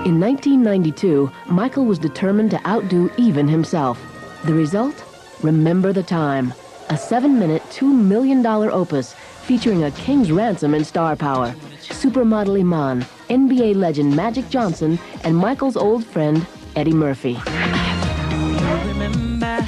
In 1992, Michael was determined to outdo even himself. The result? Remember the Time, a 7-minute, $2 million opus featuring a king's ransom in star power, supermodel Iman, NBA legend Magic Johnson, and Michael's old friend, Eddie Murphy. Remember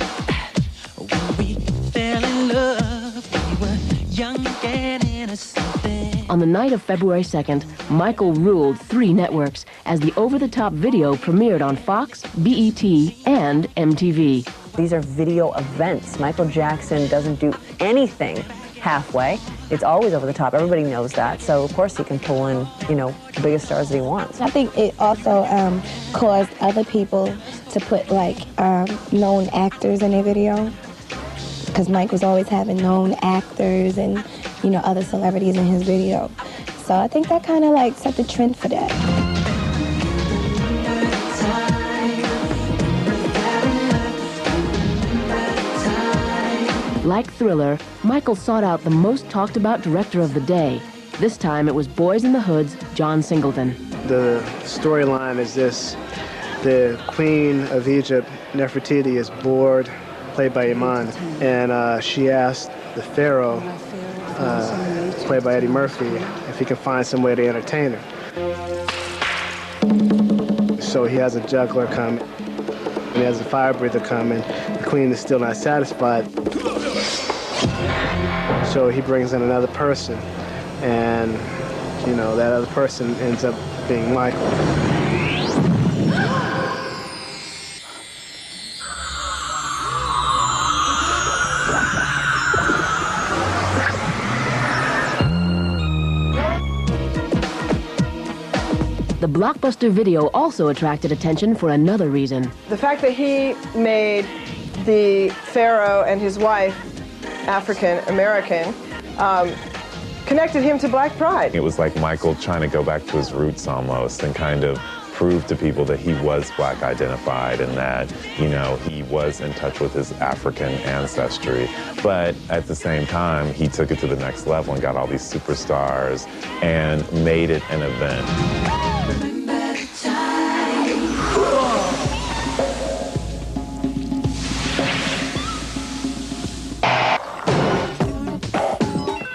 when we fell in love, we were young and innocent. On the night of February 2nd, Michael ruled 3 networks as the over-the-top video premiered on Fox, BET, and MTV. These are video events. Michael Jackson doesn't do anything halfway. It's always over the top. Everybody knows that. So, of course, he can pull in, you know, the biggest stars that he wants. I think it also caused other people to put, like, known actors in their video. Because Mike was always having known actors and, you know, other celebrities in his video. So I think that kind of, like, set the trend for that. Like Thriller, Michael sought out the most talked about director of the day. This time it was Boys in the Hood's John Singleton. The storyline is this: the Queen of Egypt, Nefertiti, is bored, played by Iman, and she asked the Pharaoh, played by Eddie Murphy, if he can find some way to entertain her. So he has a juggler come, and he has a fire breather come, and the Queen is still not satisfied. So he brings in another person, and, you know, that other person ends up being Michael. The blockbuster video also attracted attention for another reason. The fact that he made the Pharaoh and his wife African-American connected him to Black pride. It was like Michael trying to go back to his roots almost and kind of prove to people that he was Black identified and that, you know, he was in touch with his African ancestry. But at the same time, he took it to the next level and got all these superstars and made it an event.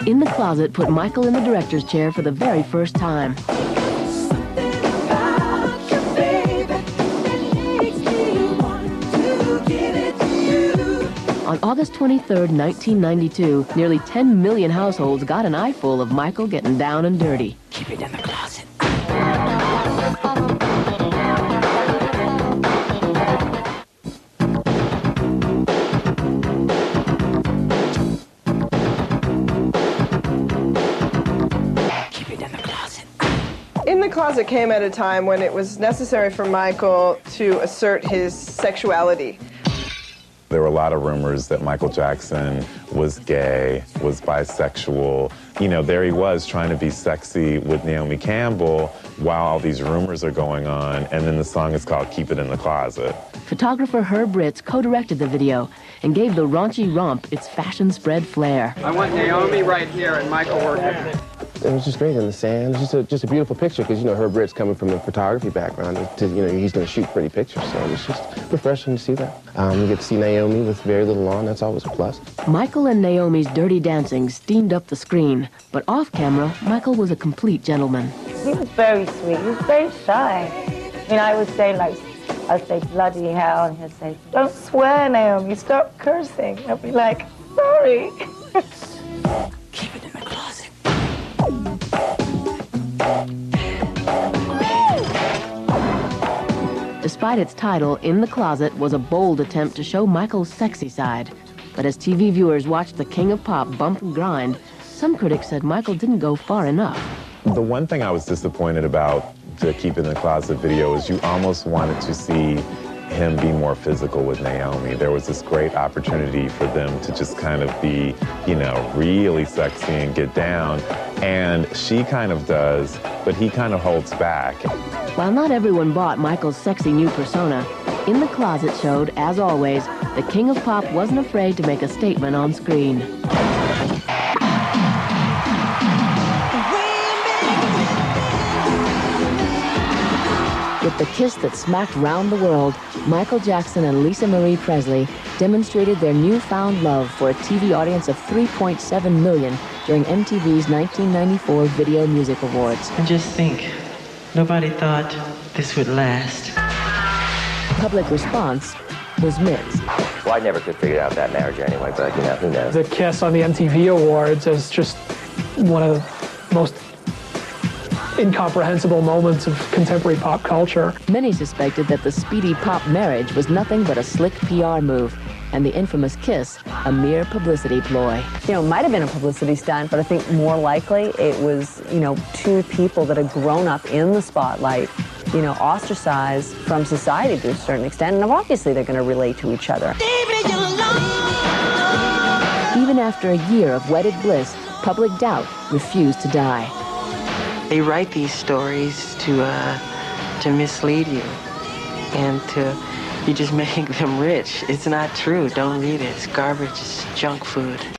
In the Closet put Michael in the director's chair for the very first time. On August 23rd, 1992, nearly 10 million households got an eyeful of Michael getting down and dirty. Keep it in the closet. In the Closet came at a time when it was necessary for Michael to assert his sexuality. There were a lot of rumors that Michael Jackson was gay, was bisexual. You know, there he was trying to be sexy with Naomi Campbell while all these rumors are going on, and then the song is called Keep It in the Closet. Photographer Herb Ritz co-directed the video and gave the raunchy romp its fashion spread flair. I want Naomi right here and Michael working. It was just great in the sand. It was just a beautiful picture because, you know, Herb Ritz coming from a photography background, you know, he's going to shoot pretty pictures, so it was just refreshing to see that. You get to see Naomi with very little on. That's always a plus. Michael and Naomi's dirty dancing steamed up the screen, but off camera, Michael was a complete gentleman. He was very sweet. He was very shy. I mean, I would say, like, I'd say bloody hell, and he'd say, don't swear, Naomi, stop cursing. I'd be like, sorry. Keep it in the closet. Despite its title, In the Closet was a bold attempt to show Michael's sexy side. But as TV viewers watched the king of pop bump and grind, some critics said Michael didn't go far enough. The one thing I was disappointed about the Keep It in the Closet video is you almost wanted to see him be more physical with Naomi. There was this great opportunity for them to just kind of be, you know, really sexy and get down. And she kind of does, but he kind of holds back. While not everyone bought Michael's sexy new persona, In the Closet showed, as always, the king of pop wasn't afraid to make a statement on screen. When The kiss that smacked round the world, Michael Jackson and Lisa Marie Presley demonstrated their newfound love for a TV audience of 3.7 million during MTV's 1994 Video Music Awards. And just think, nobody thought this would last. Public response was mixed. Well, I never could figure out that marriage anyway, but you know, who knows? The kiss on the MTV Awards is just one of the most incomprehensible moments of contemporary pop culture. Many suspected that the speedy pop marriage was nothing but a slick PR move, and the infamous kiss a mere publicity ploy. You know, it might have been a publicity stunt, but I think more likely it was, you know, two people that had grown up in the spotlight, you know, ostracized from society to a certain extent, and obviously they're going to relate to each other. Even after a year of wedded bliss, public doubt refused to die. They write these stories to mislead you and you just make them rich. It's not true. Don't read it. It's garbage. It's junk food.